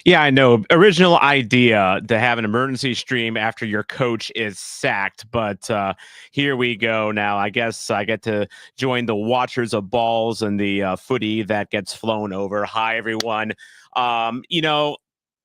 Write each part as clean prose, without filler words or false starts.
Yeah, I know. Original idea to have an emergency stream after your coach is sacked, but here we go. Now, I guess I get to join the watchers of balls and the footy that gets flown over. Hi, everyone. You know,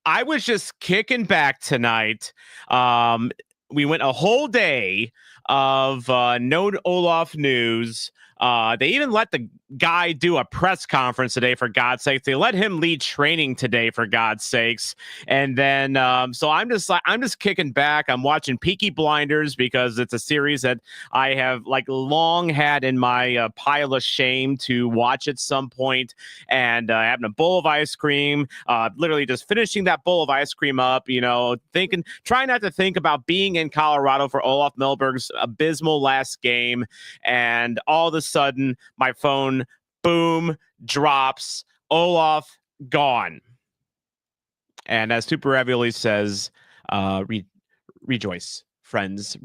I was just kicking back tonight. Um, we went a whole day of no Olaf news. They even let the guy do a press conference today, for God's sakes. They let him lead training today, for God's sakes. And then, so I'm just kicking back. I'm watching Peaky Blinders because it's a series that I have like long had in my pile of shame to watch at some point. And having a bowl of ice cream, literally just finishing that bowl of ice cream up, trying not to think about being in Colorado for Olof Mellberg's abysmal last game. And all of a sudden, my phone, boom, drops. Olaf gone. And as Super Ravioli says, rejoice, friends,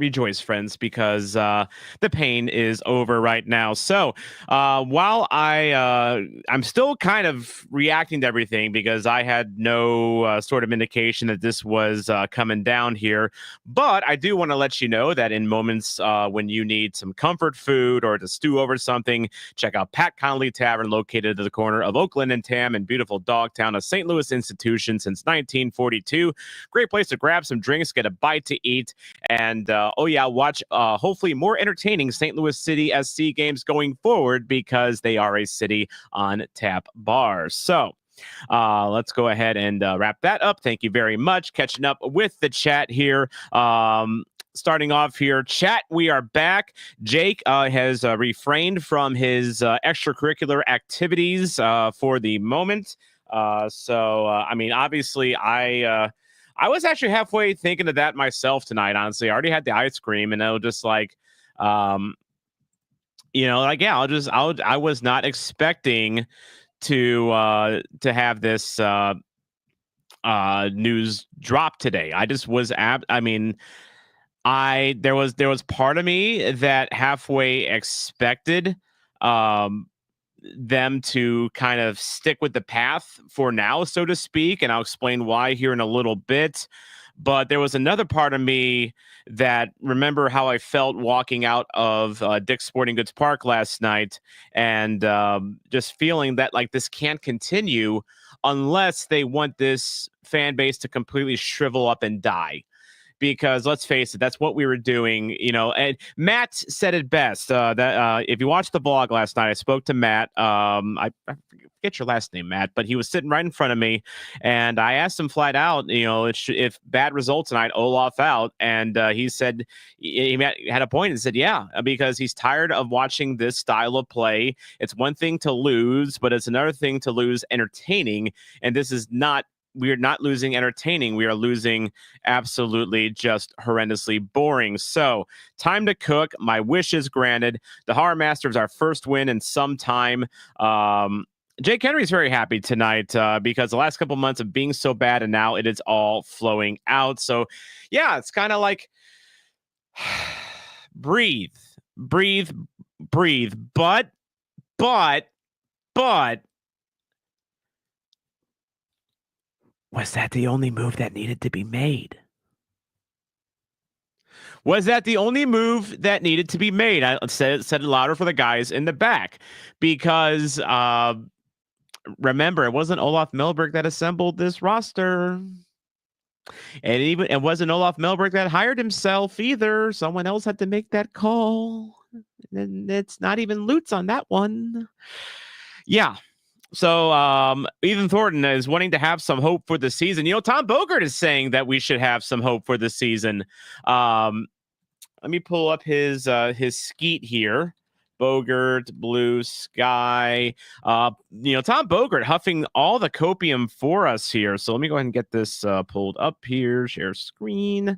because the pain is over right now. So while I'm still kind of reacting to everything because I had no sort of indication that this was coming down here, but I do want to let you know that in moments when you need some comfort food or to stew over something, check out Pat Connolly Tavern, located at the corner of Oakland and Tam in beautiful Dogtown, a St. Louis institution since 1942. Great place to grab some drinks, get a bite to eat, and watch hopefully more entertaining St. Louis City SC games going forward because they are a city on tap bar. So let's go ahead and wrap that up. Thank you very much. Catching up with the chat here. Starting off here, chat, we are back. Jake has refrained from his extracurricular activities for the moment. Obviously, I was actually halfway thinking of that myself tonight, honestly. I already had the ice cream, and I was just like, I was not expecting to have this news drop today. I just was there was part of me that halfway expected them to kind of stick with the path for now, so to speak, and I'll explain why here in a little bit. But there was another part of me that remember how I felt walking out of Dick's Sporting Goods Park last night, and just feeling that like this can't continue unless they want this fan base to completely shrivel up and die. Because let's face it, that's what we were doing, And Matt said it best. That if you watched the vlog last night, I spoke to Matt. I forget your last name, Matt, but he was sitting right in front of me, and I asked him flat out, if bad results tonight, Olaf out, and he said he had a point and said, yeah, because he's tired of watching this style of play. It's one thing to lose, but it's another thing to lose entertaining, and this is not. We are not losing entertaining. We are losing absolutely just horrendously boring. So, time to cook. My wish is granted. The Horror Masters, our first win in some time. Jake Henry's very happy tonight because the last couple months of being so bad, and now it is all flowing out. So, yeah, it's kind of like breathe. But was that the only move that needed to be made? Was that the only move that needed to be made? I said it louder for the guys in the back because remember, it wasn't Olof Mellberg that assembled this roster. And it wasn't Olof Mellberg that hired himself either. Someone else had to make that call. And it's not even Lutz on that one. Yeah. So Ethan Thornton is wanting to have some hope for the season. Tom Bogert is saying that we should have some hope for the season. Let me pull up his skeet here. Bogert, Blue Sky. Tom Bogert huffing all the copium for us here. So let me go ahead and get this pulled up here. Share screen.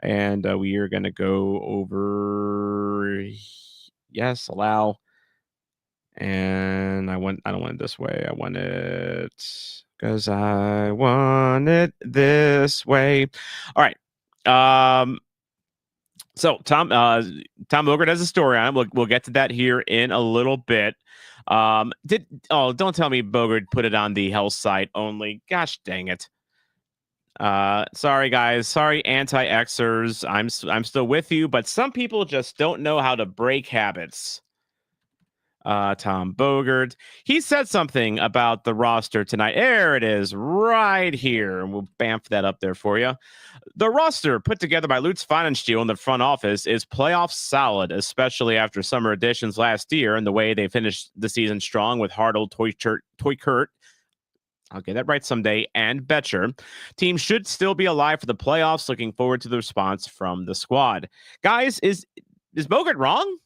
And we are going to go over. Yes, allow. And I don't want it this way. I want it because I want it this way. All right. So Tom Bogert has a story on it. We'll get to that here in a little bit. Don't tell me Bogert put it on the Hell site only. Gosh dang it. Sorry guys, sorry anti-Xers. I'm still with you, but some people just don't know how to break habits. Tom Bogert. He said something about the roster tonight. There it is, right here. And we'll bamf that up there for you. The roster put together by Lutz Pfannenstiel in the front office is playoff solid, especially after summer additions last year and the way they finished the season strong with Hartl, Toykert. I'll get that right someday, and Betcher. Team should still be alive for the playoffs. Looking forward to the response from the squad. Guys, is Bogert wrong?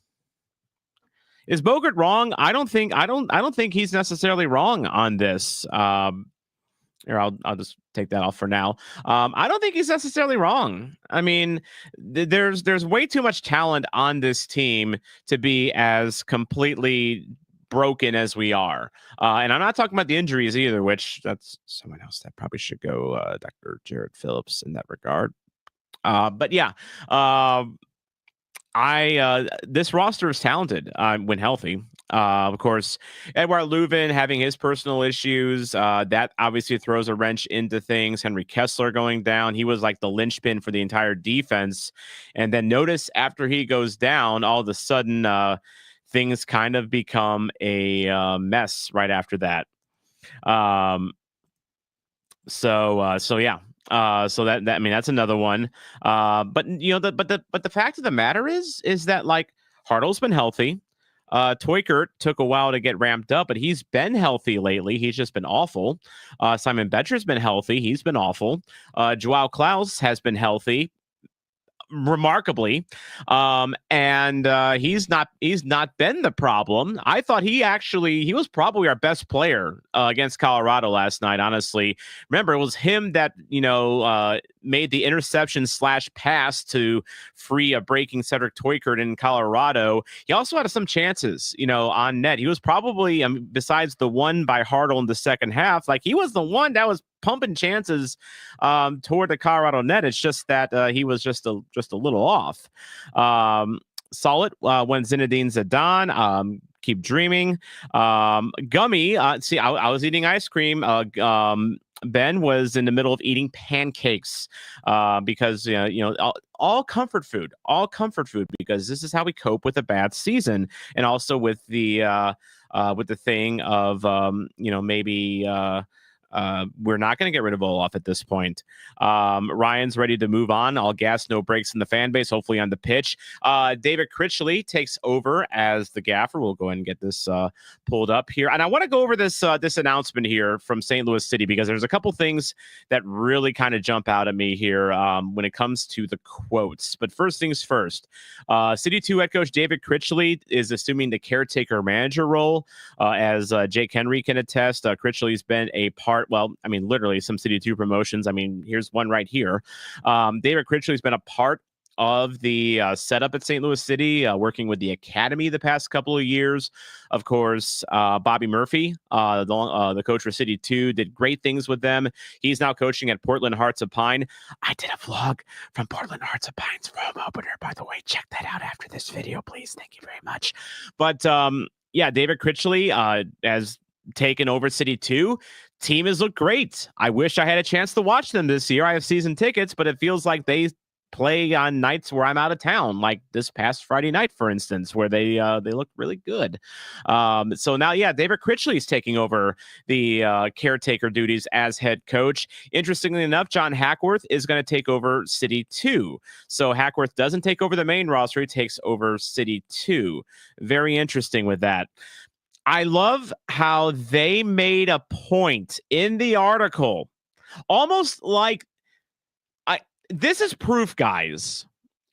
Is Bogert wrong? I don't think he's necessarily wrong on this. Here, I'll just take that off for now. I don't think he's necessarily wrong. I mean, there's way too much talent on this team to be as completely broken as we are. And I'm not talking about the injuries either, which that's someone else that probably should go, Dr. Jared Phillips in that regard. But yeah, this roster is talented when healthy. Of course, Edouard Leuven having his personal issues, that obviously throws a wrench into things. Henry Kessler going down. He was like the linchpin for the entire defense. And then notice after he goes down, all of a sudden things kind of become a mess right after that. So yeah. So that I mean that's another one. But you know the fact of the matter is that like Hartl's been healthy. Toykert took a while to get ramped up, but he's been healthy lately. He's just been awful. Simon Betcher's been healthy. He's been awful. Joao Klaus has been healthy remarkably, and he's not been the problem. I thought he was probably our best player against Colorado last night, honestly. Remember, it was him that made the interception / pass to free a breaking Cedric Toykert in Colorado. He also had some chances on net. He was probably besides the one by Hartl in the second half, like he was the one that was pumping chances toward the Colorado net. It's just that he was just a little off. Solid when Zinedine Zidane. Keep dreaming. Gummy. See, I was eating ice cream. Ben was in the middle of eating pancakes because all comfort food, because this is how we cope with a bad season, and also with the thing of maybe. We're not going to get rid of Olof at this point. Ryan's ready to move on. All gas, no breaks in the fan base, hopefully on the pitch. David Critchley takes over as the gaffer. We'll go ahead and get this pulled up here. And I want to go over this announcement here from St. Louis City because there's a couple things that really kind of jump out at me here when it comes to the quotes. But first things first, City 2 head coach David Critchley is assuming the caretaker manager role. As Jake Henry can attest, Critchley's been a part. Well, I mean, literally some City 2 promotions. I mean, here's one right here. David Critchley's been a part of the setup at St. Louis City, working with the academy the past couple of years. Of course, Bobby Murphy, the coach for City 2, did great things with them. He's now coaching at Portland Hearts of Pine. I did a vlog from Portland Hearts of Pine's home opener, by the way. Check that out after this video, please. Thank you very much. But yeah, David Critchley has taken over City 2. Team has looked great. I wish I had a chance to watch them this year. I have season tickets, but it feels like they play on nights where I'm out of town, like this past Friday night, for instance, where they look really good. So now, yeah, David Critchley is taking over the caretaker duties as head coach. Interestingly enough, John Hackworth is going to take over City 2. So Hackworth doesn't take over the main roster. He takes over City 2. Very interesting with that. I love how they made a point in the article, almost like this is proof, guys,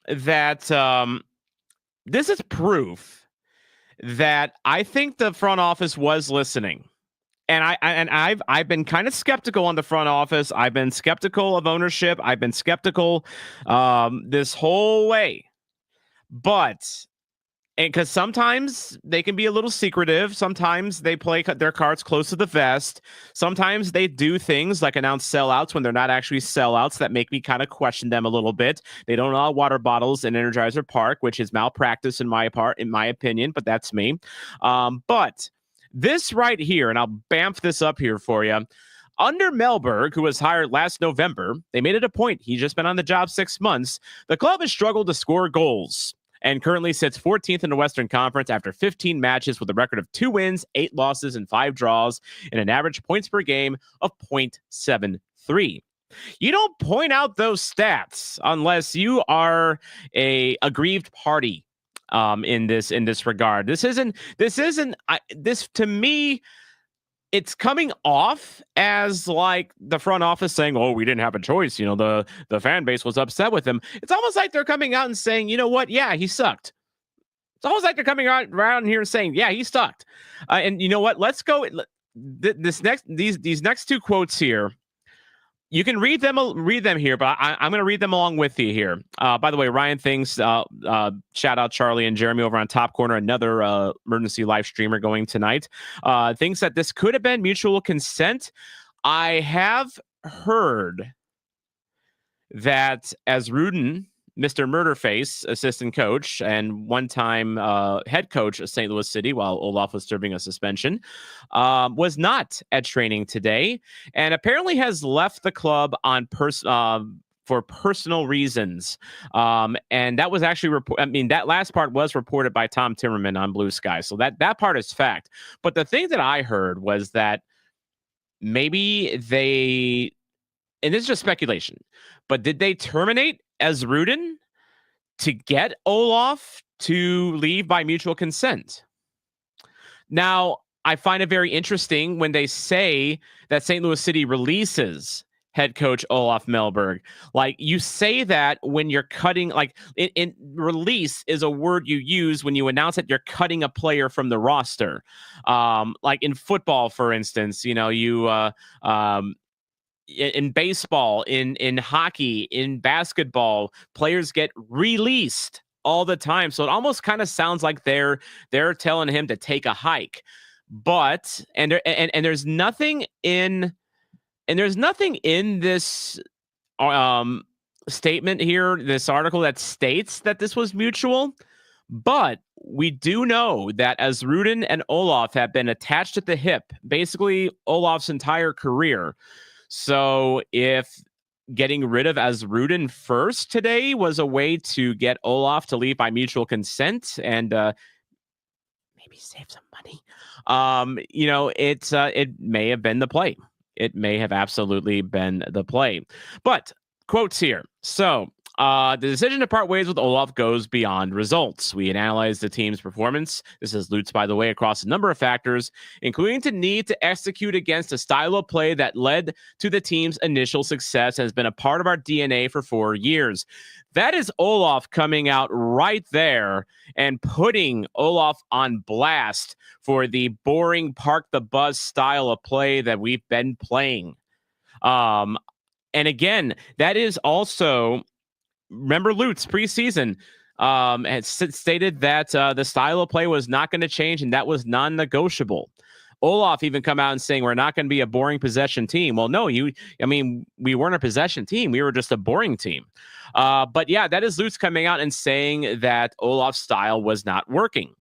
that this is proof that I think the front office was listening. And I've been kind of skeptical on the front office. I've been skeptical of ownership. I've been skeptical this whole way. But because sometimes they can be a little secretive. Sometimes they play their cards close to the vest. Sometimes they do things like announce sellouts when they're not actually sellouts that make me kind of question them a little bit. They don't allow water bottles in Energizer Park, which is malpractice in my opinion, but that's me. But this right here, and I'll bamf this up here for you. Under Mellberg, who was hired last November, they made it a point. He's just been on the job 6 months. The club has struggled to score goals and currently sits 14th in the Western Conference after 15 matches with a record of 2 wins, 8 losses, and 5 draws, and an average points per game of .73. You don't point out those stats unless you are a aggrieved party in this regard. This to me, it's coming off as like the front office saying, "Oh, we didn't have a choice." The fan base was upset with him. It's almost like they're coming out and saying, "You know what? Yeah, he sucked." It's almost like they're coming around here and saying, "Yeah, he sucked." And you know what? Let's go. These next 2 quotes here. You can read them here, but I'm going to read them along with you here. By the way, Ryan thinks, shout out Charlie and Jeremy over on Top Corner, another emergency live streamer going tonight, thinks that this could have been mutual consent. I have heard that as Rudin, Mr. Murderface, assistant coach, and one-time head coach of St. Louis City while Olof was serving a suspension, was not at training today, and apparently has left the club on for personal reasons. And that was actually that last part was reported by Tom Timmerman on Blue Sky, so that part is fact. But the thing that I heard was that maybe they, and this is just speculation, but did they terminate as Rudin to get Olof to leave by mutual consent? Now, I find it very interesting when they say that St. Louis City releases head coach Olof Mellberg. Like, you say that when you're cutting, like in release is a word you use when you announce that you're cutting a player from the roster. Like in football, for instance, in baseball, in hockey, in basketball, players get released all the time. So it almost kind of sounds like they're telling him to take a hike. But there's nothing in this statement here, this article, that states that this was mutual. But we do know that as Rudin and Olof have been attached at the hip, basically Olof's entire career. So if getting rid of as Rudin first today was a way to get Olof to leave by mutual consent and maybe save some money, it may have been the play. It may have absolutely been the play. But quotes here. So the decision to part ways with Olof goes beyond results. We had analyzed the team's performance. This is Lutz, by the way, across a number of factors, including the need to execute against a style of play that led to the team's initial success and has been a part of our DNA for 4 years. That is Olof coming out right there and putting Olof on blast for the boring park the bus style of play that we've been playing. And again, that is also, remember Lutz preseason had stated that the style of play was not going to change and that was non-negotiable. Olof even come out and saying we're not going to be a boring possession team. Well, no, we weren't a possession team. We were just a boring team. But yeah, that is Lutz coming out and saying that Olof's style was not working.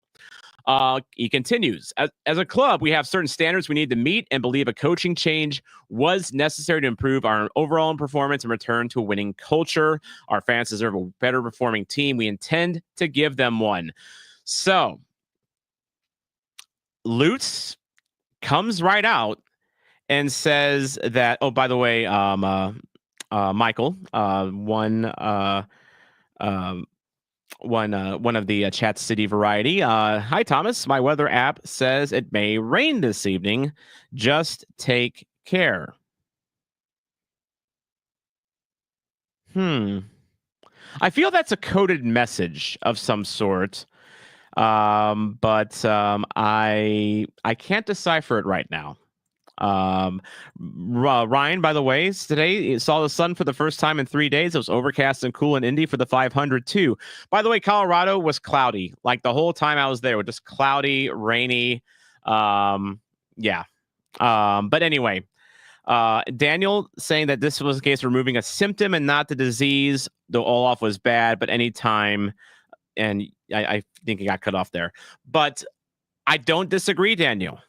He continues, as a club, we have certain standards we need to meet and believe a coaching change was necessary to improve our overall performance and return to a winning culture. Our fans deserve a better performing team. We intend to give them one. So Lutz comes right out and says that, oh, by the way, Michael, one of the Chat City variety. Hi, Thomas. My weather app says it may rain this evening. Just take care. I feel that's a coded message of some sort. But I can't decipher it right now. Ryan, by the way, today saw the sun for the first time in 3 days. It was overcast and cool in Indy for the 500 too. By the way, Colorado was cloudy. Like the whole time I was there, it was just cloudy, rainy. Yeah. But anyway, Daniel saying that this was a case of removing a symptom and not the disease. Though Olof was bad, but anytime, and I think he got cut off there. But I don't disagree, Daniel.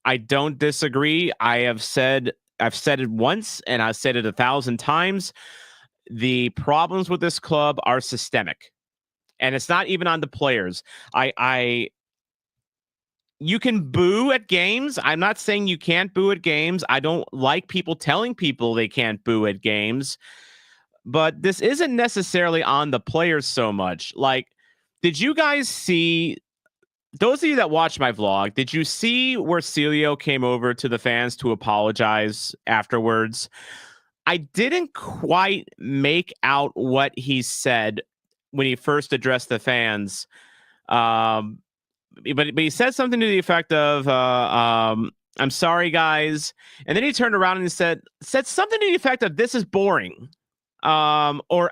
I don't disagree. I have said I've said it once and I've said it 1,000 times. The problems with this club are systemic, and it's not even on the players. You can boo at games. I'm not saying you can't boo at games. I don't like people telling people they can't boo at games, but this isn't necessarily on the players so much. Like, did you guys see, those of you that watched my vlog, did you see where Celio came over to the fans to apologize afterwards? I didn't quite make out what he said when he first addressed the fans. But he said something to the effect of, I'm sorry, guys. And then he turned around and said something to the effect of, this is boring. Or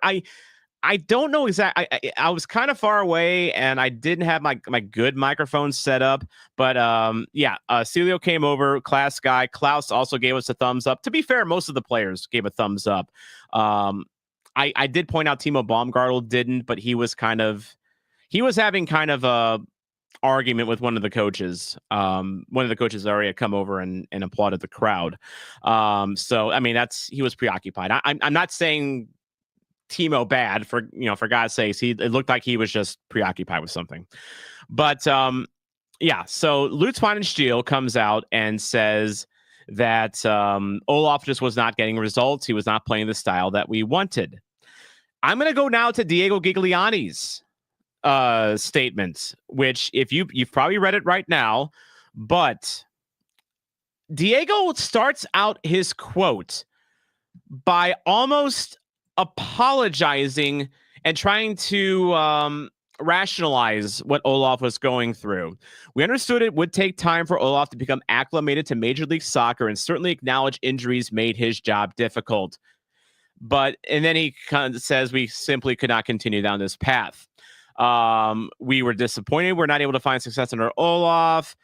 I don't know exactly. I was kind of far away and I didn't have my good microphone set up. But Celio came over, class guy. Klaus also gave us a thumbs up. To be fair, most of the players gave a thumbs up. I did point out Timo Baumgartel didn't, but he was having kind of a argument with one of the coaches. One of the coaches already had come over and applauded the crowd. So I mean, he was preoccupied. I'm not saying Timo bad, for God's sakes. It looked like he was just preoccupied with something. But so Lutz Pfannenstiel comes out and says that Olof just was not getting results. He was not playing the style that we wanted. I'm going to go now to Diego Gigliani's statement, which if you've probably read it right now, but Diego starts out his quote by almost apologizing and trying to rationalize what Olof was going through. We understood it would take time for Olof to become acclimated to Major League Soccer and certainly acknowledge injuries made his job difficult. And then he kind of says we simply could not continue down this path. We were disappointed. We're not able to find success under Olof.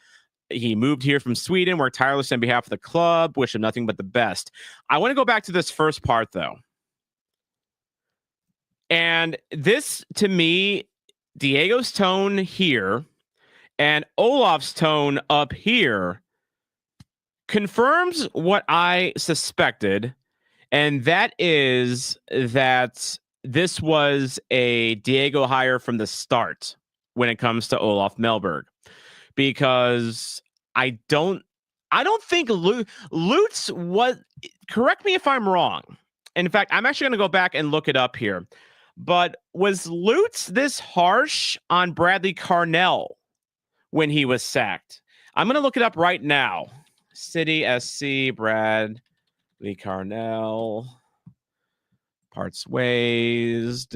He moved here from Sweden, worked tirelessly on behalf of the club, wish him nothing but the best. I want to go back to this first part, though. And this, to me, Diego's tone here and Olaf's tone up here confirms what I suspected, and that is that this was a Diego hire from the start when it comes to Olof Mellberg, because I don't think Lutz was, correct me if I'm wrong. In fact, I'm actually going to go back and look it up here. But was Lutz this harsh on Bradley Carnell when he was sacked? I'm going to look it up right now. City SC, Bradley Carnell, parts ways.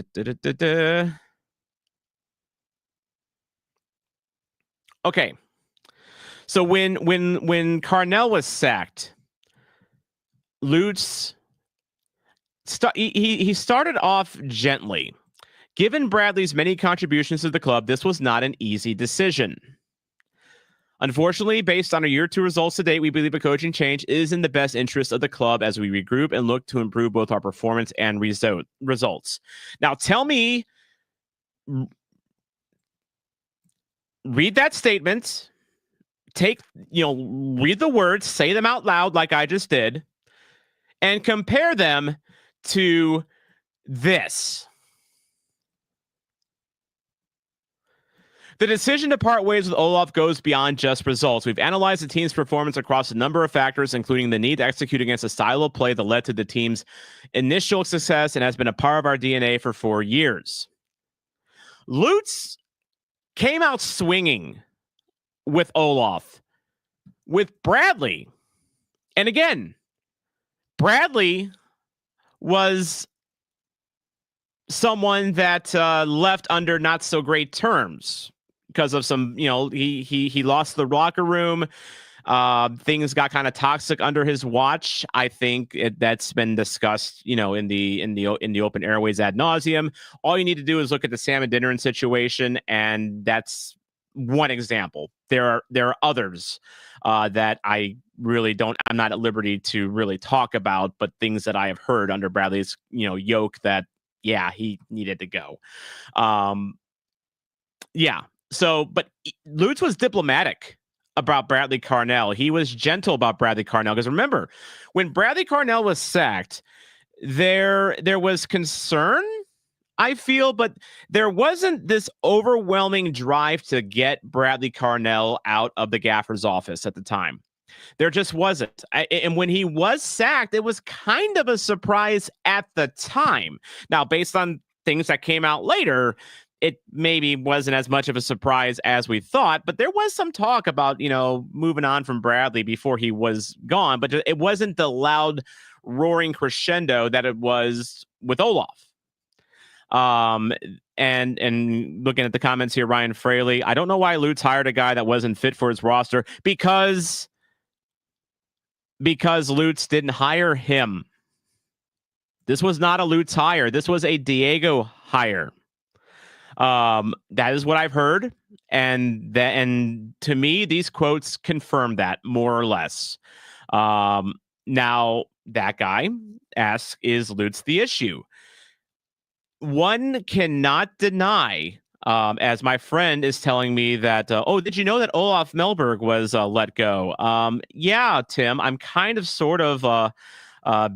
Okay. So when Carnell was sacked, Lutz he started off gently. Given Bradley's many contributions to the club, this was not an easy decision. Unfortunately, based on our year 2 results to date, we believe a coaching change is in the best interest of the club as we regroup and look to improve both our performance and results. Now, tell me, read that statement, read the words, say them out loud like I just did, and compare them to this. The decision to part ways with Olof goes beyond just results. We've analyzed the team's performance across a number of factors, including the need to execute against a style of play that led to the team's initial success and has been a part of our DNA for 4 years. Lutz came out swinging with Olof, with Bradley. And again, Bradley was someone that left under not so great terms because of some, he lost the locker room. Things got kind of toxic under his watch. I think that's been discussed, in the open airways ad nauseum. All you need to do is look at the Sam Adeniran situation, and that's one example. There are others that I'm not at liberty to really talk about, but things that I have heard under Bradley's, yoke that, he needed to go. So, but Lutz was diplomatic about Bradley Carnell. He was gentle about Bradley Carnell because remember, when Bradley Carnell was sacked, there was concern, I feel, but there wasn't this overwhelming drive to get Bradley Carnell out of the gaffer's office at the time. There just wasn't. And when he was sacked, it was kind of a surprise at the time. Now, based on things that came out later, it maybe wasn't as much of a surprise as we thought, but there was some talk about, moving on from Bradley before he was gone, but it wasn't the loud roaring crescendo that it was with Olof. And looking at the comments here, Ryan Fraley, I don't know why Lutz hired a guy that wasn't fit for his roster because Lutz didn't hire him. This was not a Lutz hire. This was a Diego hire. That is what I've heard. And to me, these quotes confirm that more or less. Now that guy asks, is Lutz the issue? One cannot deny, as my friend is telling me that, did you know that Olof Mellberg was let go? Yeah, Tim, I'm kind of sort of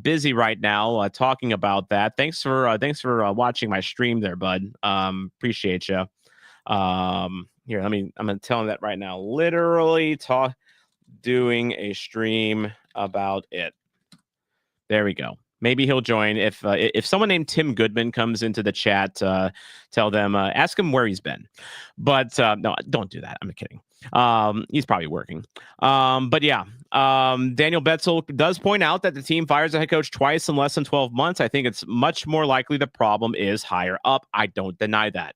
busy right now talking about that. Thanks for watching my stream there, bud. Appreciate you. Here, I'm gonna tell him that right now. Literally doing a stream about it. There we go. Maybe he'll join. If someone named Tim Goodman comes into the chat, tell them, ask him where he's been. But no, don't do that. I'm kidding. He's probably working. But yeah, Daniel Betzel does point out that the team fires a head coach twice in less than 12 months. I think it's much more likely the problem is higher up. I don't deny that.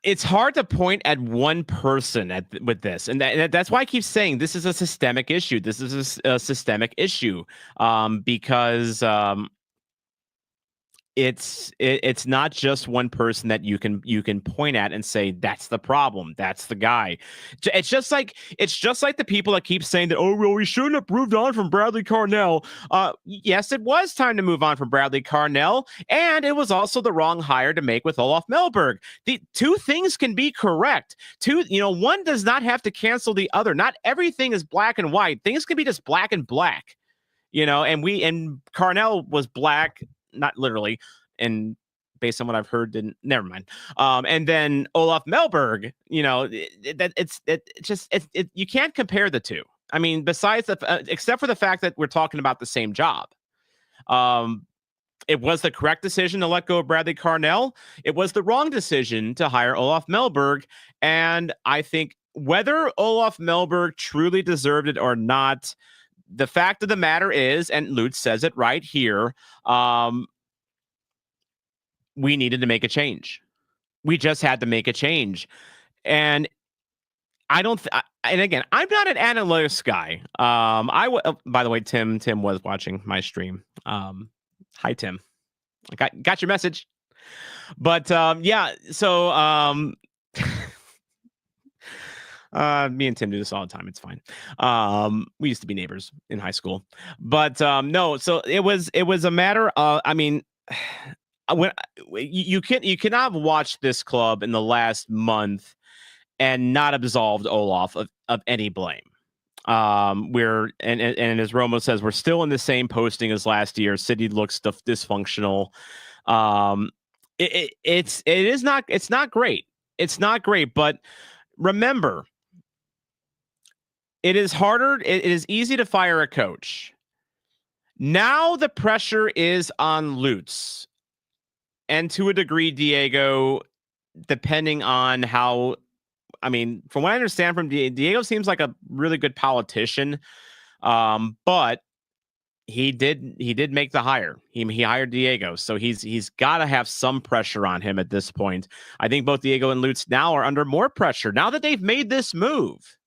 It's hard to point at one person with this, and that's why I keep saying this is a systemic issue. This is a systemic issue because it's not just one person that you can point at and say that's the problem, that's the guy. It's just like the people that keep saying that, we shouldn't have moved on from Bradley Carnell. Yes, it was time to move on from Bradley Carnell, and it was also the wrong hire to make with Olof Mellberg. The two things can be correct. One does not have to cancel the other. Not everything is black and white. Things can be just black and black. And Carnell was black. Not literally, and based on what I've heard, never mind. And then Olof Mellberg, you can't compare the two. I mean, besides except for the fact that we're talking about the same job. It was the correct decision to let go of Bradley Carnell. It was the wrong decision to hire Olof Mellberg. And I think whether Olof Mellberg truly deserved it or not, the fact of the matter is, and Lutz says it right here, we needed to make a change. We just had to make a change. And I don't, and again, I'm not an analytics guy. By the way, Tim was watching my stream. Hi, Tim. I got your message. But yeah, so me and Tim do this all the time. It's fine. We used to be neighbors in high school, but no. So it was a matter of. I mean, when you cannot watch this club in the last month and not absolved Olof of any blame. We're and as Romo says, we're still in the same posting as last year. City looks dysfunctional. It's not great. It's not great, but remember, it is harder. It is easy to fire a coach. Now the pressure is on Lutz, and to a degree, Diego, depending on how. I mean, from what I understand from Diego, seems like a really good politician, but he did make the hire. He hired Diego, so he's got to have some pressure on him at this point. I think both Diego and Lutz now are under more pressure now that they've made this move.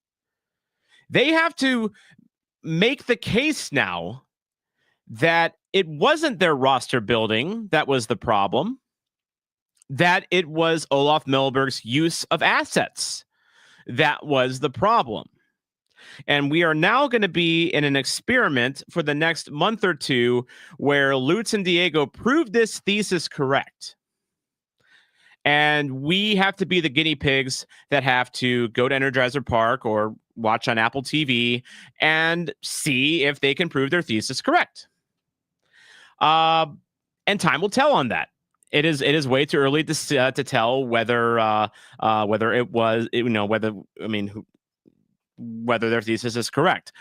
They have to make the case now that it wasn't their roster building that was the problem, that it was Olof Mellberg's use of assets that was the problem. And we are now going to be in an experiment for the next month or two where Lutz and Diego prove this thesis correct. And we have to be the guinea pigs that have to go to Energizer Park or watch on Apple TV and see if they can prove their thesis correct. And time will tell on that. It is way too early to tell whether it was, whether their thesis is correct.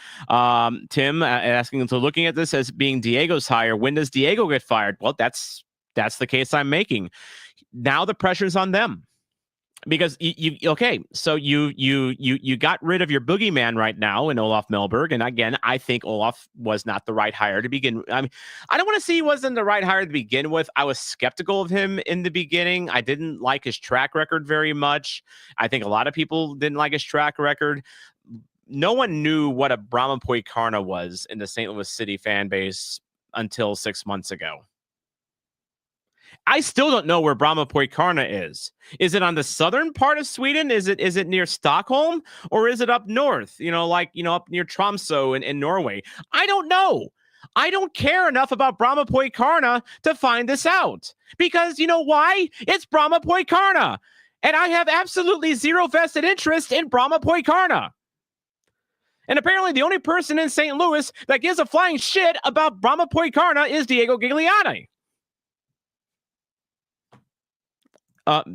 Tim asking, so looking at this as being Diego's hire, when does Diego get fired? Well, that's the case I'm making. Now the pressure's on them. Because you got rid of your boogeyman right now in Olof Mellberg, and again, I think Olof was not the right hire to begin. I mean, I don't want to say he wasn't the right hire to begin with. I was skeptical of him in the beginning. I didn't like his track record very much. I think a lot of people didn't like his track record. No one knew what a Brahma Poikarna was in the St. Louis City fan base until 6 months ago. I still don't know where Brahma Poikarna is. Is it on the southern part of Sweden? Is it near Stockholm, or is it up north? Up near Tromsø in Norway. I don't know. I don't care enough about Brahma Poikarna to find this out, because you know why? It's Brahma Poikarna, and I have absolutely zero vested interest in Brahma Poikarna. And apparently, the only person in St. Louis that gives a flying shit about Brahma Poikarna is Diego Gigliani.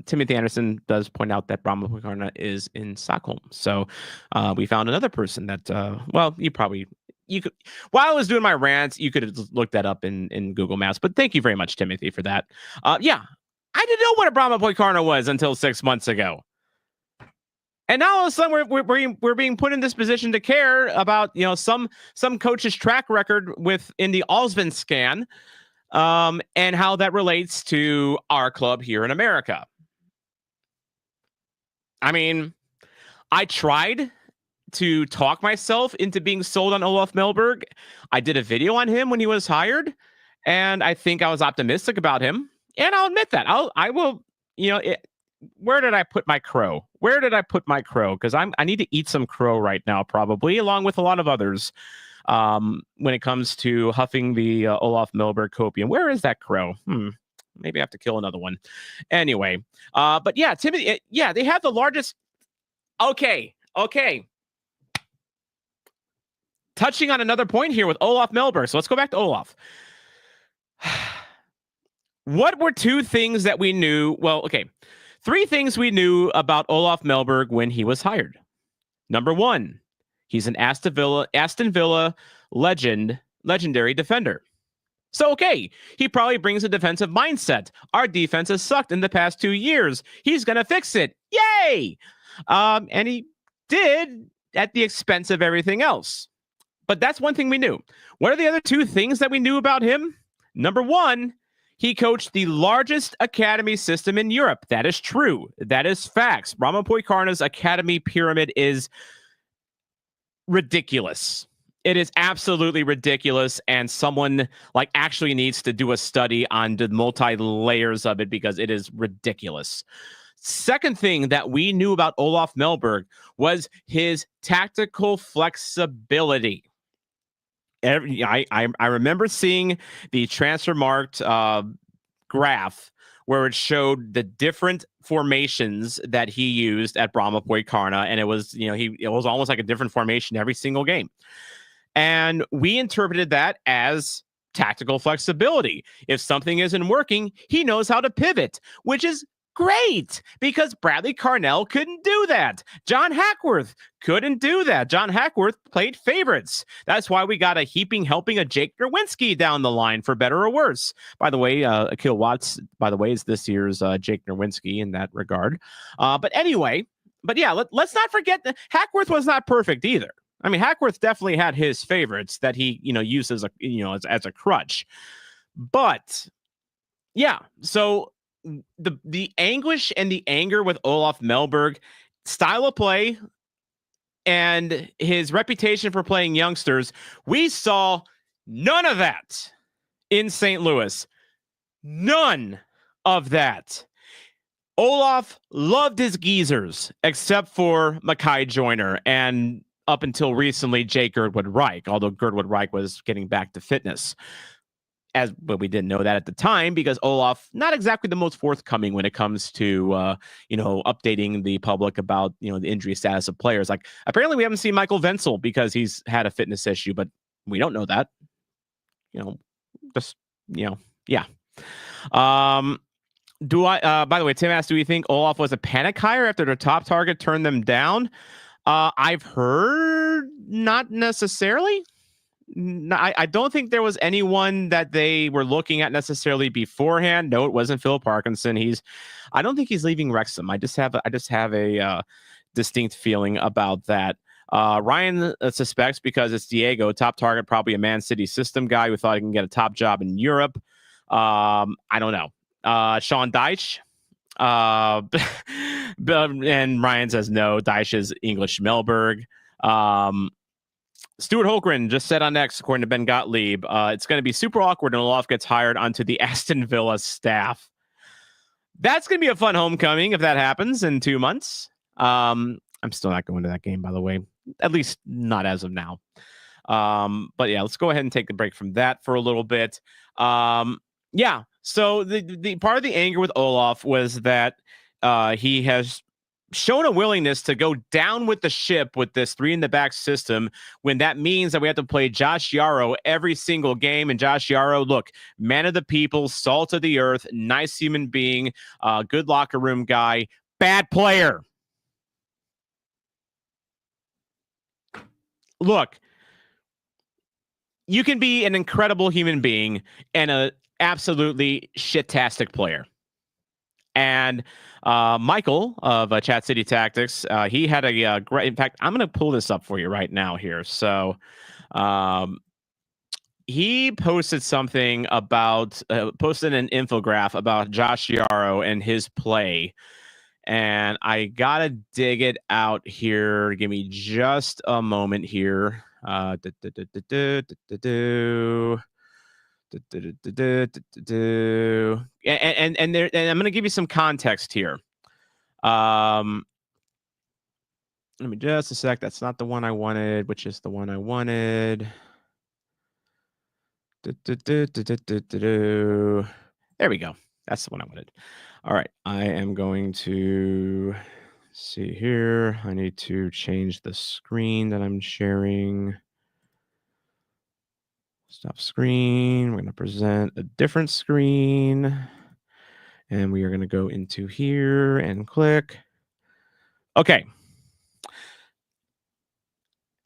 Timothy Anderson does point out that Brahma Poikarna is in Stockholm. So we found another person that, you could, while I was doing my rants, you could have looked that up in Google Maps. But thank you very much, Timothy, for that. I didn't know what a Brahma Poikarna was until 6 months ago. And now all of a sudden we're being put in this position to care about, some coach's track record in the Allsvenskan. And how that relates to our club here in America. I mean, I tried to talk myself into being sold on Olof Mellberg. I did a video on him when he was hired, and I think I was optimistic about him. And I'll admit that. I will, where did I put my crow? Where did I put my crow? Because I need to eat some crow right now, probably, along with a lot of others. When it comes to huffing the Olof Mellberg copium. Where is that crow? Maybe I have to kill another one. Anyway, but yeah, Timothy, they have the largest. Okay. Touching on another point here with Olof Mellberg. So let's go back to Olof. What were two things that we knew? Well, okay. Three things we knew about Olof Mellberg when he was hired. Number one, he's an Aston Villa legendary defender. So, okay, he probably brings a defensive mindset. Our defense has sucked in the past 2 years. He's going to fix it. Yay! And he did at the expense of everything else. But that's one thing we knew. What are the other two things that we knew about him? Number one, he coached the largest academy system in Europe. That is true. That is facts. Brahma Poikarna's academy pyramid is ridiculous. It is absolutely ridiculous, and someone actually needs to do a study on the multi-layers of it, because it is ridiculous. Second thing that we knew about Olof Mellberg was his tactical flexibility. I remember seeing the transfer marked graph where it showed the different formations that he used at Brahma Poikarna, and it was it was almost like a different formation every single game. And we interpreted that as tactical flexibility. If something isn't working, he knows how to pivot, which is great, because Bradley Carnell couldn't do that. John Hackworth couldn't do that. John Hackworth played favorites. That's why we got a heaping helping of Jake Nerwinski down the line, for better or worse. By the way, Akil Watts, is this year's Jake Nerwinski in that regard. But let's not forget that Hackworth was not perfect either. I mean, Hackworth definitely had his favorites that he, used as a crutch. But yeah, so the anguish and the anger with Olof Mellberg, style of play, and his reputation for playing youngsters, we saw none of that in St. Louis. None of that. Olof loved his geezers, except for Mackay Joyner and up until recently, Jake Girdwood Reich, although Girdwood Reich was getting back to fitness. But we didn't know that at the time because Olof not exactly the most forthcoming when it comes to updating the public about the injury status of players. Like apparently we haven't seen Michael Wenzel because he's had a fitness issue, but we don't know that. Yeah. By the way, Tim asked, do we think Olof was a panic hire after their top target turned them down? I've heard not necessarily. I don't think there was anyone that they were looking at necessarily beforehand. No, it wasn't Phil Parkinson. I don't think he's leaving Wrexham. I just have a distinct feeling about that. Ryan suspects because it's Diego, top target, probably a Man City system guy who thought he can get a top job in Europe. I don't know. Sean Dyche. And Ryan says no. Dyche is English Mellberg. Stuart Holgren just said on X, according to Ben Gottlieb, it's going to be super awkward when Olof gets hired onto the Aston Villa staff. That's going to be a fun homecoming if that happens in 2 months. I'm still not going to that game, by the way, at least not as of now. But yeah, let's go ahead and take a break from that for a little bit. Yeah. So the part of the anger with Olof was that he has shown a willingness to go down with the ship with this 3-in-the-back system when that means that we have to play Josh Yarrow every single game. And Josh Yarrow, look, man of the people, salt of the earth, nice human being, good locker room guy, bad player. Look, you can be an incredible human being and a absolutely shit-tastic player. And Michael of Chat City Tactics, he had a great. In fact, I'm going to pull this up for you right now here. So he posted something about posted an infographic about Josh Yarrow and his play. And I gotta dig it out here. Give me just a moment here. And I'm going to give you some context here. Let me just a sec. That's not the one I wanted, which is the one I wanted. There we go. That's the one I wanted. All right. I am going to see here. I need to change the screen that I'm sharing. Stop screen. We're going to present a different screen. And we are going to go into here and click. Okay.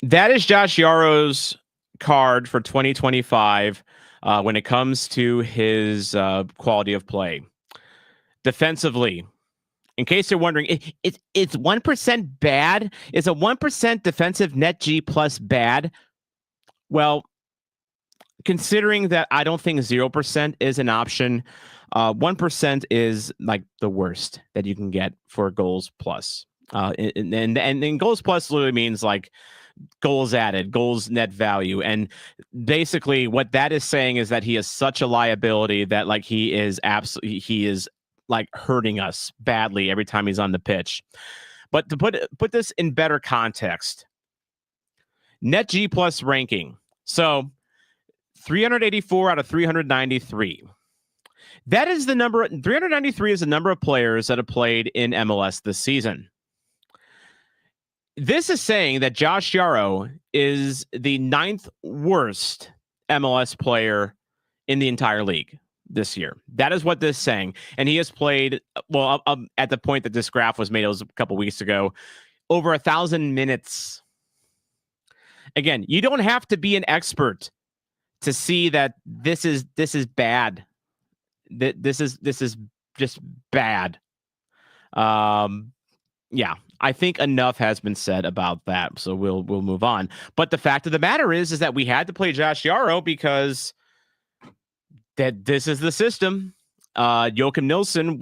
That is Josh Yarrow's card for 2025 when it comes to his quality of play. Defensively, in case you're wondering, it's 1% bad. Is a 1% defensive net G plus bad? Well, considering that I don't think 0% is an option, 1% is like the worst that you can get for goals plus. And goals plus literally means like goals added, goals net value. And basically what that is saying is that he is such a liability that like he is like hurting us badly every time he's on the pitch. But to put this in better context, net G plus ranking. So 384 out of 393. That is the number. 393 is the number of players that have played in MLS this season. This is saying that Josh Yarrow is the 9th worst MLS player in the entire league this year. That is what this is saying. And he has played, well, at the point that this graph was made, it was a couple weeks ago, over 1,000 minutes. Again, you don't have to be an expert to see that this is bad. This is just bad. Yeah, I think enough has been said about that, so we'll move on. But the fact of the matter is that we had to play Josh Yarrow because that this is the system. Joachim Nilsson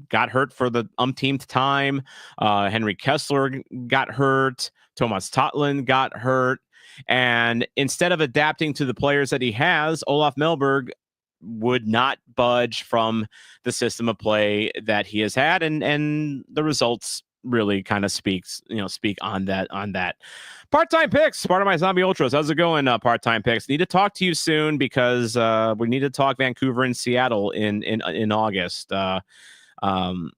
got hurt for the umpteenth time. Henry Kessler got hurt. Thomas Totland got hurt. And instead of adapting to the players that he has, Olof Mellberg would not budge from the system of play that he has had. And the results really kind of speak on that. Part-time picks, part of my zombie ultras. How's it going? Part-time picks. Need to talk to you soon because we need to talk Vancouver and Seattle in August. Um,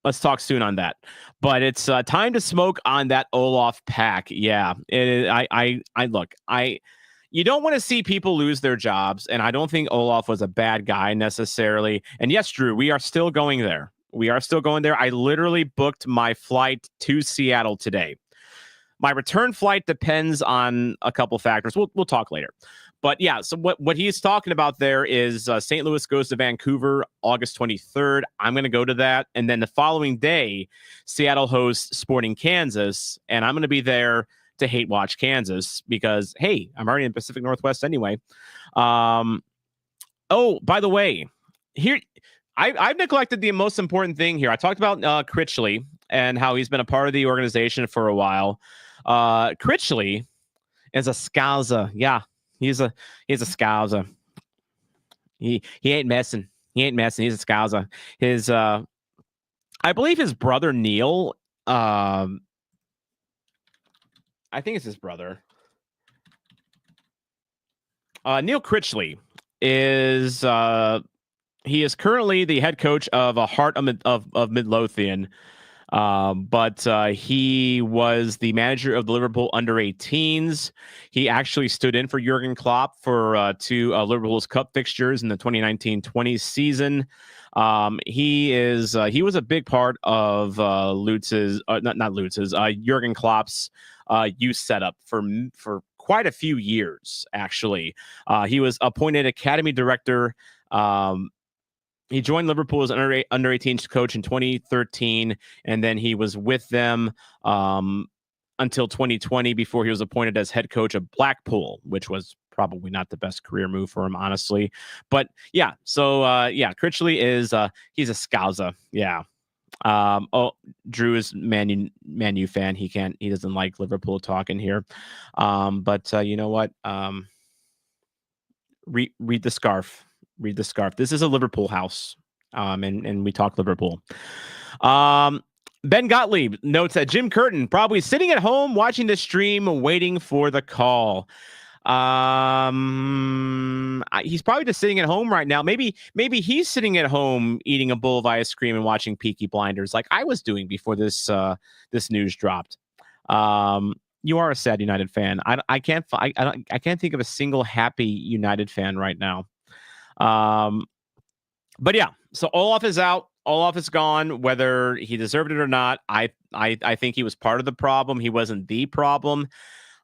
let's talk soon on that. But it's time to smoke on that Olof pack. Yeah, it is, I look. You don't want to see people lose their jobs, and I don't think Olof was a bad guy necessarily. And yes, Drew, we are still going there. We are still going there. I literally booked my flight to Seattle today. My return flight depends on a couple factors. We'll talk later. But yeah, so what he's talking about there is St. Louis goes to Vancouver August 23rd. I'm going to go to that. And then the following day, Seattle hosts Sporting Kansas, and I'm going to be there to hate watch Kansas because, hey, I'm already in Pacific Northwest anyway. Oh, by the way, here I've neglected the most important thing here. I talked about Critchley and how he's been a part of the organization for a while. Critchley is a Scouser. Yeah, he's a Scouser. He ain't messing. He ain't messing. He's a Scouser. His I believe his brother Neil. I think it's his brother. Neil Critchley is he is currently the head coach of Heart of Midlothian, but he was the manager of the Liverpool under-18s. He actually stood in for Jurgen Klopp for two Liverpool's Cup fixtures in the 2019-20 season. He was a big part of Lutz's not Lutz's Jurgen Klopp's youth setup for quite a few years. Actually, he was appointed academy director. He joined Liverpool as under-18s coach in 2013, and then he was with them until 2020 before he was appointed as head coach of Blackpool, which was probably not the best career move for him, honestly. But yeah, so Critchley is he's a Scouser. Yeah. Drew is Man U fan. He doesn't like Liverpool talking here. But you know what? Read the scarf. Read the scarf. This is a Liverpool house. And we talk Liverpool. Ben Gottlieb notes that Jim Curtin probably sitting at home watching the stream, waiting for the call. He's probably just sitting at home right now. Maybe he's sitting at home eating a bowl of ice cream and watching Peaky Blinders, like I was doing before this news dropped. You are a sad United fan. I can't think of a single happy United fan right now. But yeah, so Olof is out. Olof is gone, whether he deserved it or not. I think he was part of the problem. He wasn't the problem.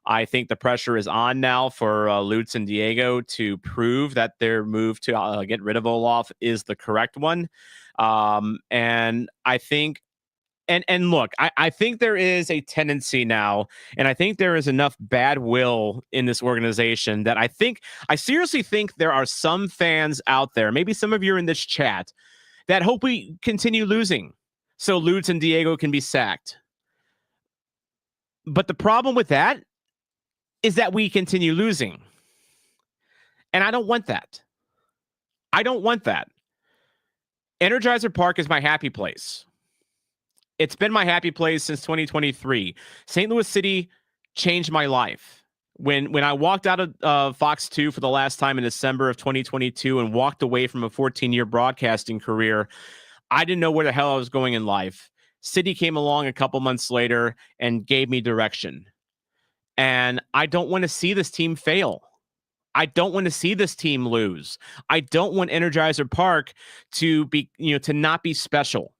I think the pressure is on now for Lutz and Diego to prove that their move to get rid of Olof is the correct one. And I think, and look, I think there is a tendency now, and I think there is enough bad will in this organization that I seriously think there are some fans out there, maybe some of you are in this chat, that hope we continue losing so Lutz and Diego can be sacked. But the problem with that is that we continue losing. And I don't want that. I don't want that. Energizer Park is my happy place. It's been my happy place since 2023. St. Louis City changed my life. When I walked out of Fox 2 for the last time in December of 2022 and walked away from a 14-year broadcasting career, I didn't know where the hell I was going in life. City came along a couple months later and gave me direction. And I don't want to see this team fail. I don't want to see this team lose. I don't want Energizer Park to be, to not be special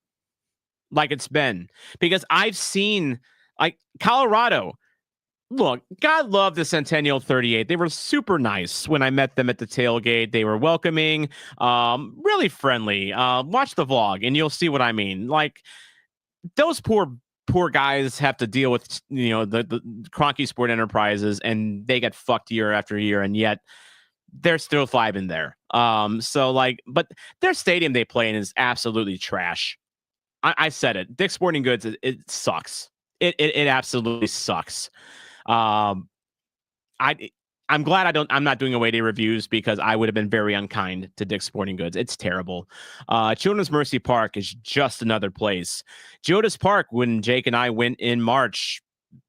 like it's been, because I've seen like Colorado. Look, God love the Centennial 38. They were super nice when I met them at the tailgate. They were welcoming, really friendly. Watch the vlog and you'll see what I mean. Like those poor guys have to deal with, the Kroenke Sport Enterprises, and they get fucked year after year, and yet they're still thriving there. But their stadium they play in is absolutely trash. I said it. Dick's Sporting Goods, it sucks. It absolutely sucks. I'm glad I'm not doing away day reviews because I would have been very unkind to Dick's Sporting Goods. It's terrible. Children's Mercy Park is just another place. Geodis Park, when Jake and I went in March,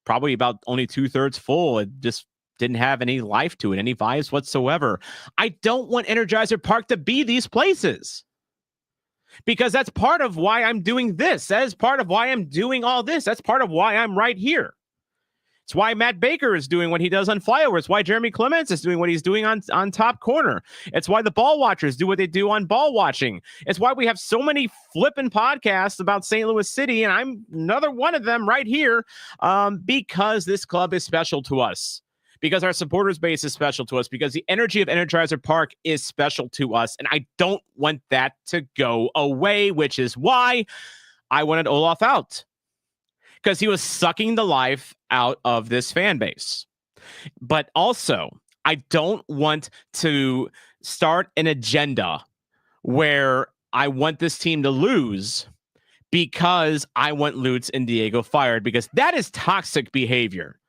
probably about only 2/3 full. It just didn't have any life to it, any vibes whatsoever. I don't want Energizer Park to be these places because that's part of why I'm doing this. That is part of why I'm doing all this. That's part of why I'm right here. It's why Matt Baker is doing what he does on Flyover. It's why Jeremy Clements is doing what he's doing on Top Corner. It's why the Ball Watchers do what they do on Ball Watching. It's why we have so many flipping podcasts about St. Louis City, and I'm another one of them right here because this club is special to us, because our supporters base is special to us, because the energy of Energizer Park is special to us, and I don't want that to go away, which is why I wanted Olof out. Because he was sucking the life out of this fan base. But also, I don't want to start an agenda where I want this team to lose because I want Lutz and Diego fired, because that is toxic behavior.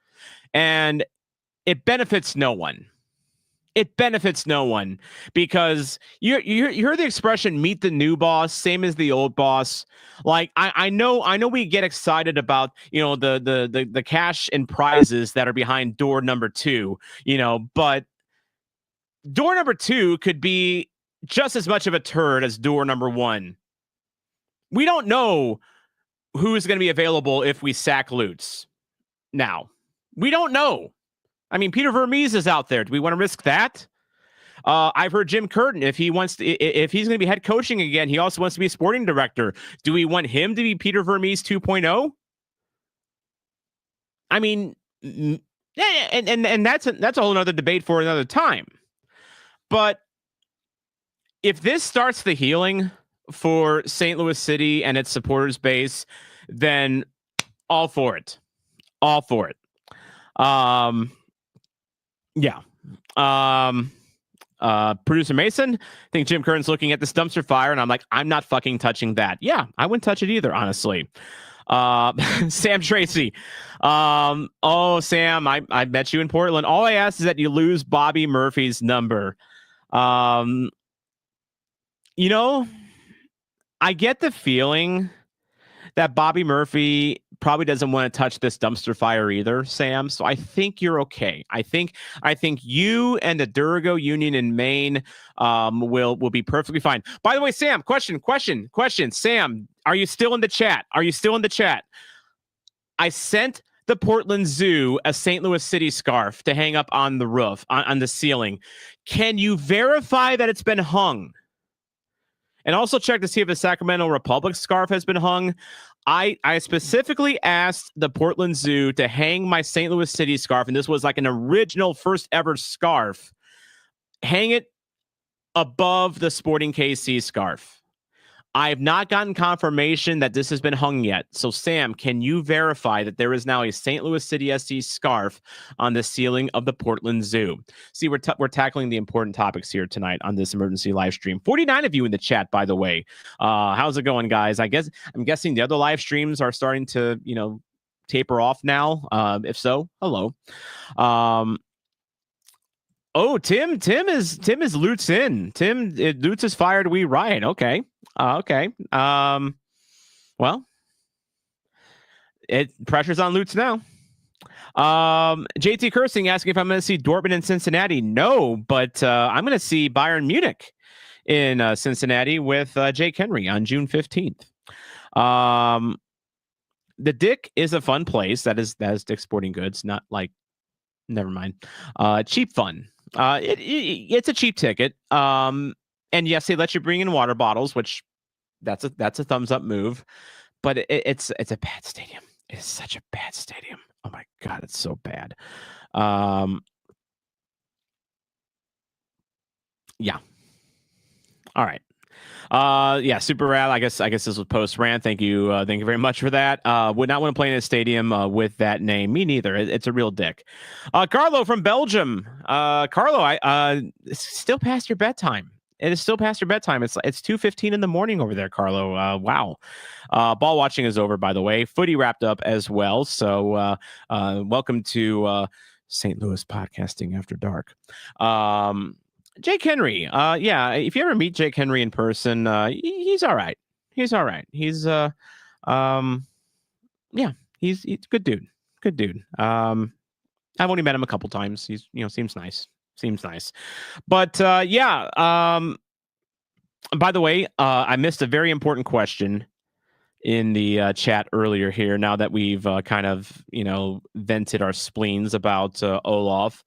And it benefits no one. It benefits no one, because you hear the expression "meet the new boss," same as the old boss. Like I know we get excited about, you know, the cash and prizes that are behind door number 2, you know, but door number 2 could be just as much of a turd as door number 1. We don't know who's going to be available if we sack Lutz. Now, we don't know. I mean, Peter Vermees is out there. Do we want to risk that? I've heard Jim Curtin, if he's going to be head coaching again, he also wants to be a sporting director. Do we want him to be Peter Vermees 2.0? I mean, and that's a whole other debate for another time. But if this starts the healing for St. Louis City and its supporters base, then all for it. All for it. Yeah. Producer Mason, I think Jim Curtin's looking at this dumpster fire, and I'm like, I'm not fucking touching that. Yeah, I wouldn't touch it either, honestly. Sam Tracy. Oh, Sam, I met you in Portland. All I ask is that you lose Bobby Murphy's number. You know, I get the feeling that Bobby Murphy probably doesn't want to touch this dumpster fire either, Sam. So I think you're okay. I think you and the Durigo Union in Maine will be perfectly fine. By the way, Sam, question. Sam, are you still in the chat? I sent the Portland Zoo a St. Louis City scarf to hang up on the roof, on the ceiling. Can you verify that it's been hung? And also check to see if the Sacramento Republic scarf has been hung. I specifically asked the Portland Zoo to hang my St. Louis City scarf, and this was like an original first ever scarf. Hang it above the Sporting KC scarf. I have not gotten confirmation that this has been hung yet. So, Sam, can you verify that there is now a St. Louis City SC scarf on the ceiling of the Portland Zoo? See, we're tackling the important topics here tonight on this emergency live stream. 49 of you in the chat, by the way. How's it going, guys? I'm guessing the other live streams are starting to, taper off now. If so, hello. Oh, Tim is Lutz in. Lutz is fired. We riot. Okay. Okay. Well, pressure's on Lutz now. JT Cursing asking if I'm going to see Dortmund in Cincinnati. No, but I'm going to see Bayern Munich in Cincinnati with Jake Henry on June 15th. The Dick is a fun place. That is Dick's Sporting Goods, not like, never mind. Cheap fun. It's a cheap ticket. And yes, they let you bring in water bottles, which that's a thumbs up move. But it's a bad stadium. It is such a bad stadium. Oh my God, it's so bad. Yeah. All right. Yeah, super rad. I guess this was post rant. Thank you very much for that. Would not want to play in a stadium with that name. Me neither. It's a real dick. Carlo from Belgium. Carlo, it's still past your bedtime. It is still past your bedtime. It's 2:15 in the morning over there, Carlo. Wow. Ball watching is over, by the way. Footy wrapped up as well. So welcome to St. Louis podcasting after dark. Jake Henry. Yeah, if you ever meet Jake Henry in person, he's all right. He's all right. Um, yeah, he's a good dude. Good dude. I've only met him a couple times. He's, seems nice. Seems nice. But yeah. By the way, I missed a very important question in the chat earlier here. Now that we've kind of, vented our spleens about Olof.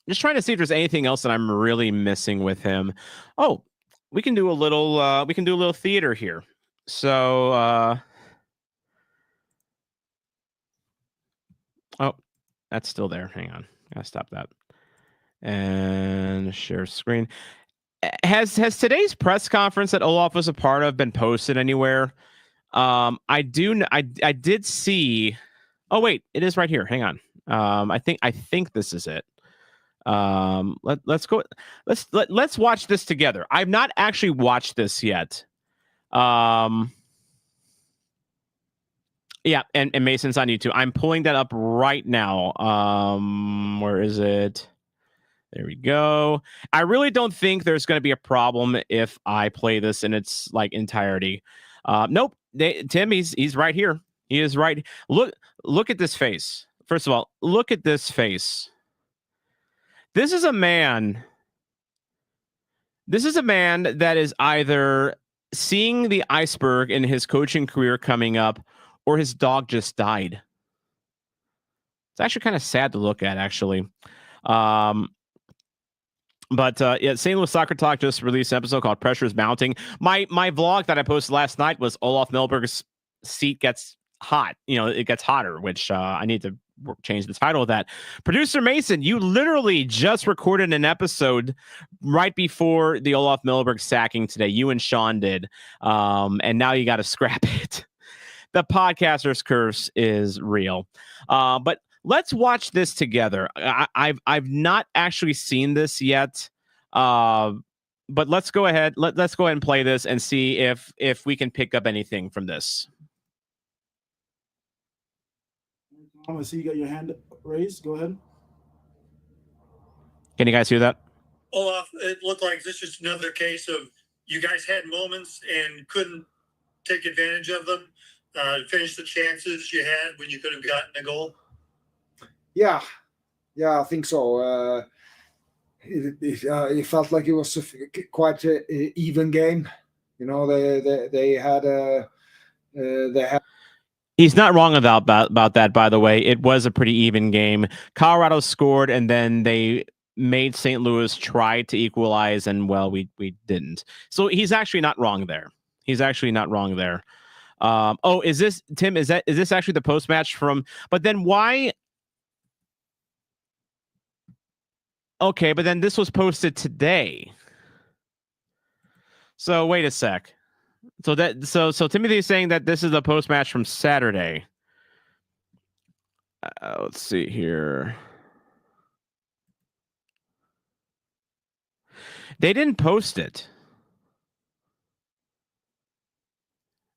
Just trying to see if there's anything else that I'm really missing with him. Oh, we can do a little theater here. So oh, that's still there. Hang on. Gotta stop that. And share screen. Has today's press conference that Olof was a part of been posted anywhere? I did see. Oh wait, it is right here. Hang on. I think this is it. Let's go. Let's watch this together. I've not actually watched this yet. Yeah, and Mason's on YouTube. I'm pulling that up right now. Where is it? There we go. I really don't think there's going to be a problem if I play this in its entirety. Nope. Tim, he's right here. He is right. Look at this face. First of all, look at this face. This is a man that is either seeing the iceberg in his coaching career coming up, or his dog just died. It's actually kind of sad to look at, actually. But yeah, St. Louis Soccer Talk just released an episode called Pressure is Mounting. My vlog that I posted last night was Olof Mellberg's seat gets hot. It gets hotter, which I need to change the title of that. Producer Mason, you literally just recorded an episode right before the Olof Mellberg sacking today. You and Sean did. And now you got to scrap it. The podcaster's curse is real. But let's watch this together. I've not actually seen this yet, but let's go ahead. Let's go ahead and play this and see if we can pick up anything from this. I see you got your hand raised. Go ahead. Can you guys hear that? Olaf, it looked like this is another case of you guys had moments and couldn't take advantage of them. Finish the chances you had when you could have gotten a goal. Yeah, I think so. It felt like it was quite an even game. They had. He's not wrong about that, by the way. It was a pretty even game. Colorado scored, and then they made St. Louis try to equalize, and well, we didn't. So he's actually not wrong there. Oh, is this Tim? Is this actually the post match from? But then why? Okay, but then this was posted today. So wait a sec. So Timothy is saying that this is a post match from Saturday. Let's see here. They didn't post it.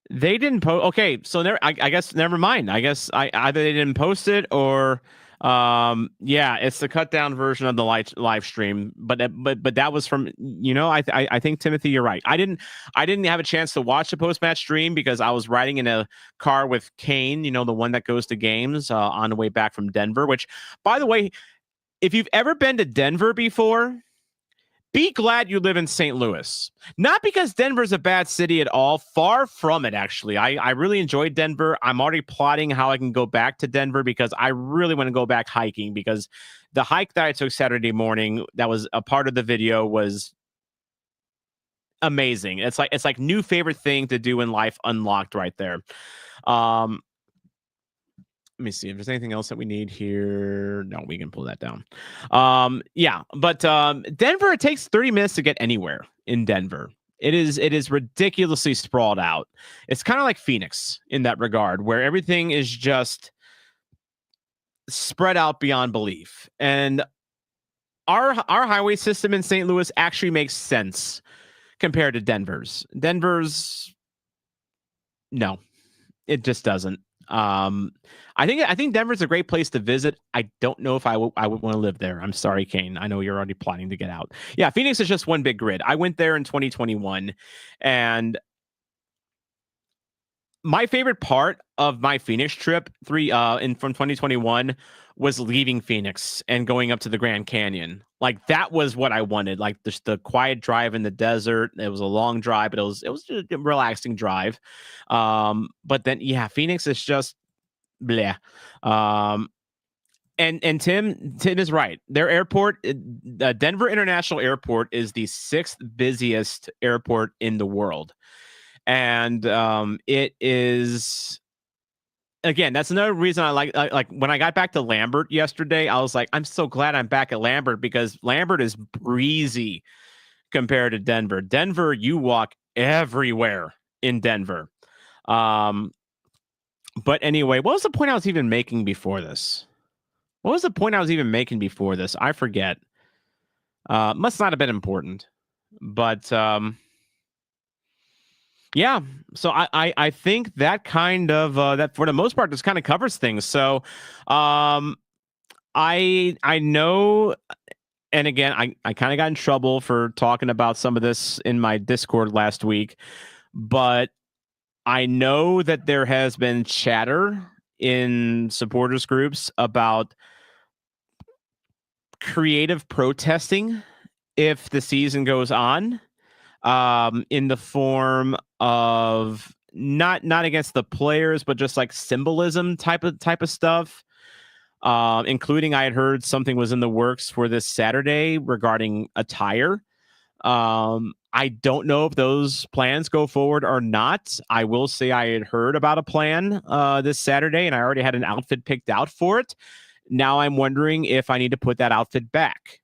They didn't post. Okay, so I guess never mind. I guess either they didn't post it or yeah, it's the cut down version of the live stream. But that was from I think Timothy, you're right. I didn't have a chance to watch the post match stream because I was riding in a car with Kane, the one that goes to games on the way back from Denver. Which, by the way, if you've ever been to Denver before, be glad you live in St. Louis. Not because Denver's a bad city at all. Far from it, actually. I really enjoyed Denver. I'm already plotting how I can go back to Denver because I really want to go back hiking, because the hike that I took Saturday morning, that was a part of the video, was amazing. It's like new favorite thing to do in life unlocked right there. Let me see if there's anything else that we need here. No, we can pull that down. Yeah, but Denver, it takes 30 minutes to get anywhere in Denver. It is ridiculously sprawled out. It's kind of like Phoenix in that regard, where everything is just spread out beyond belief. And our highway system in St. Louis actually makes sense compared to Denver's. No, it just doesn't. I think Denver's a great place to visit. I don't know if I would want to live there. I'm sorry, Kane. I know you're already planning to get out. Yeah, Phoenix is just one big grid. I went there in 2021, and my favorite part of my Phoenix trip from 2021 was leaving Phoenix and going up to the Grand Canyon. Like that was what I wanted. Like the quiet drive in the desert. It was a long drive, but it was just a relaxing drive. But then Phoenix is just bleh. And Tim is right. Their airport, Denver International Airport, is the 6th busiest airport in the world. And it is, again, that's another reason I like when I got back to Lambert yesterday, I was like, I'm so glad I'm back at Lambert, because Lambert is breezy compared to Denver. Denver, you walk everywhere in Denver. But anyway, what was the point I was even making before this? I forget. Must not have been important. But yeah, so I think that kind of that for the most part just kind of covers things. So I know, and again, I kind of got in trouble for talking about some of this in my Discord last week, but I know that there has been chatter in supporters groups about creative protesting if the season goes on. In the form of not against the players, but just like symbolism type of stuff. Including I had heard something was in the works for this Saturday regarding attire. I don't know if those plans go forward or not. I will say I had heard about a plan this Saturday, and I already had an outfit picked out for it. Now I'm wondering if I need to put that outfit back.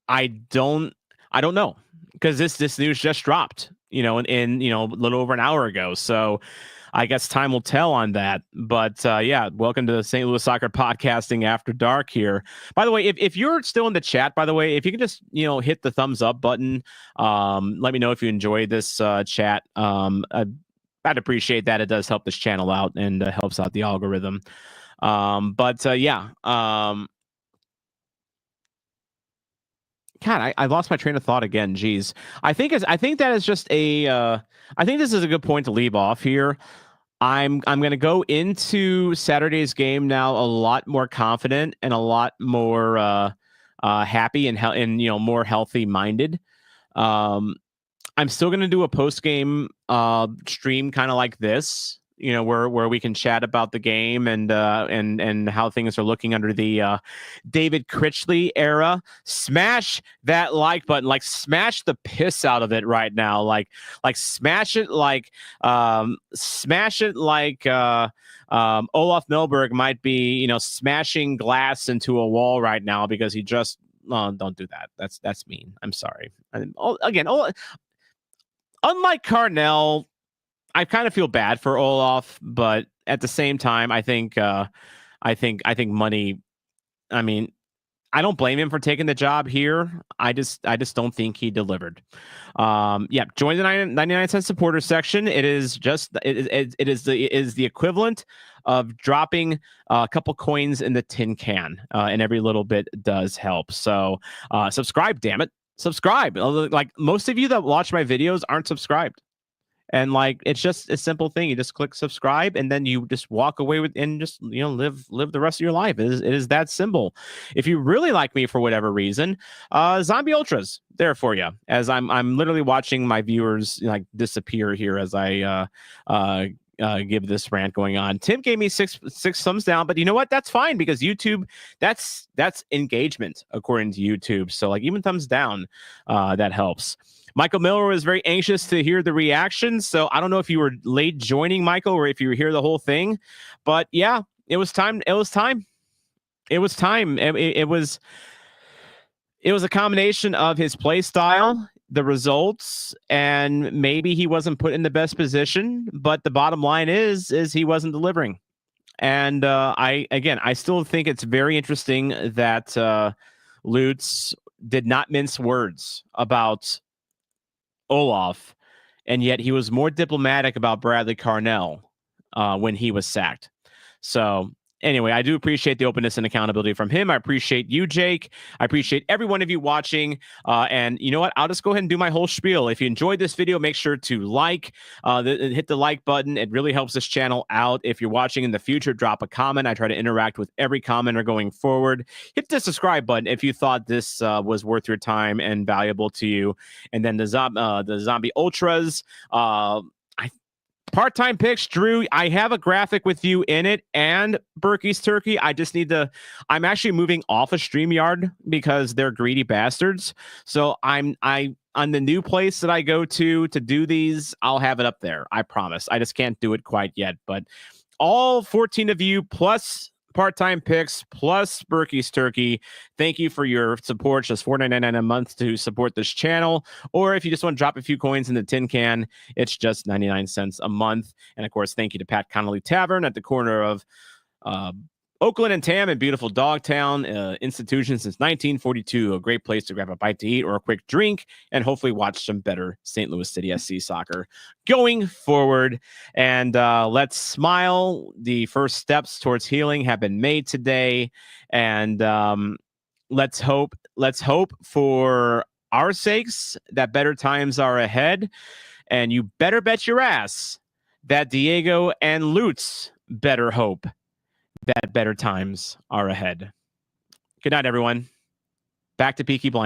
I don't know, because this news just dropped, in a little over an hour ago. So I guess time will tell on that. But yeah, welcome to the St. Louis Soccer Podcasting After Dark here. By the way, if you're still in the chat, by the way, if you can just hit the thumbs up button, let me know if you enjoyed this chat. I'd appreciate that. It does help this channel out and helps out the algorithm. Yeah. God, I lost my train of thought again. Jeez. I think that is just I think this is a good point to leave off here. I'm going to go into Saturday's game now a lot more confident and a lot more happy and more healthy minded. I'm still going to do a post game stream kind of like this, where we can chat about the game and how things are looking under the David Critchley era. Smash that like button, like smash the piss out of it right now, like smash it like Olof Mellberg might be smashing glass into a wall right now because he just don't do that. That's mean. I'm sorry. Unlike Carnell, I kind of feel bad for Olof, but at the same time, I think money. I mean, I don't blame him for taking the job here. I just don't think he delivered. Yeah, join the 99-cent supporter section. It is the equivalent of dropping a couple coins in the tin can, and every little bit does help. So subscribe, damn it, subscribe. Like most of you that watch my videos aren't subscribed. And like it's just a simple thing. You just click subscribe, and then you just walk away with and just live the rest of your life. It is that simple. If you really like me for whatever reason, Zombie Ultras there for you. As I'm literally watching my viewers like disappear here as I give this rant going on. Tim gave me six thumbs down, but you know what? That's fine because YouTube, that's engagement according to YouTube. So like even thumbs down, that helps. Michael Miller was very anxious to hear the reaction. So I don't know if you were late joining, Michael, or if you were here the whole thing. But yeah, it was time. It was a combination of his play style, the results, and maybe he wasn't put in the best position. But the bottom line is he wasn't delivering. And I still think it's very interesting that Lutz did not mince words about Olof and yet he was more diplomatic about Bradley Carnell when he was sacked. So anyway, I do appreciate the openness and accountability from him. I appreciate you, Jake. I appreciate every one of you watching. And you know what? I'll just go ahead and do my whole spiel. If you enjoyed this video, make sure to hit the like button. It really helps this channel out. If you're watching in the future, drop a comment. I try to interact with every commenter going forward. Hit the subscribe button if you thought this was worth your time and valuable to you. And then the Zombie Ultras. Part-time picks, Drew. I have a graphic with you in it and Berkey's Turkey. I just need to. I'm actually moving off of StreamYard because they're greedy bastards. So on the new place that I go to do these, I'll have it up there. I promise. I just can't do it quite yet. But all 14 of you plus part-time picks plus Berkey's Turkey, thank you for your support. Just $4.99 a month to support this channel, or if you just want to drop a few coins in the tin can, it's just 99 cents a month. And of course, thank you to Pat Connolly Tavern at the corner of Oakland and Tam in beautiful Dogtown. Institution since 1942. A great place to grab a bite to eat or a quick drink and hopefully watch some better St. Louis City SC soccer going forward. And let's smile. The first steps towards healing have been made today. And let's hope for our sakes that better times are ahead. And you better bet your ass that Diego and Lutz better hope that better times are ahead. Good night, everyone. Back to Peaky Blinders.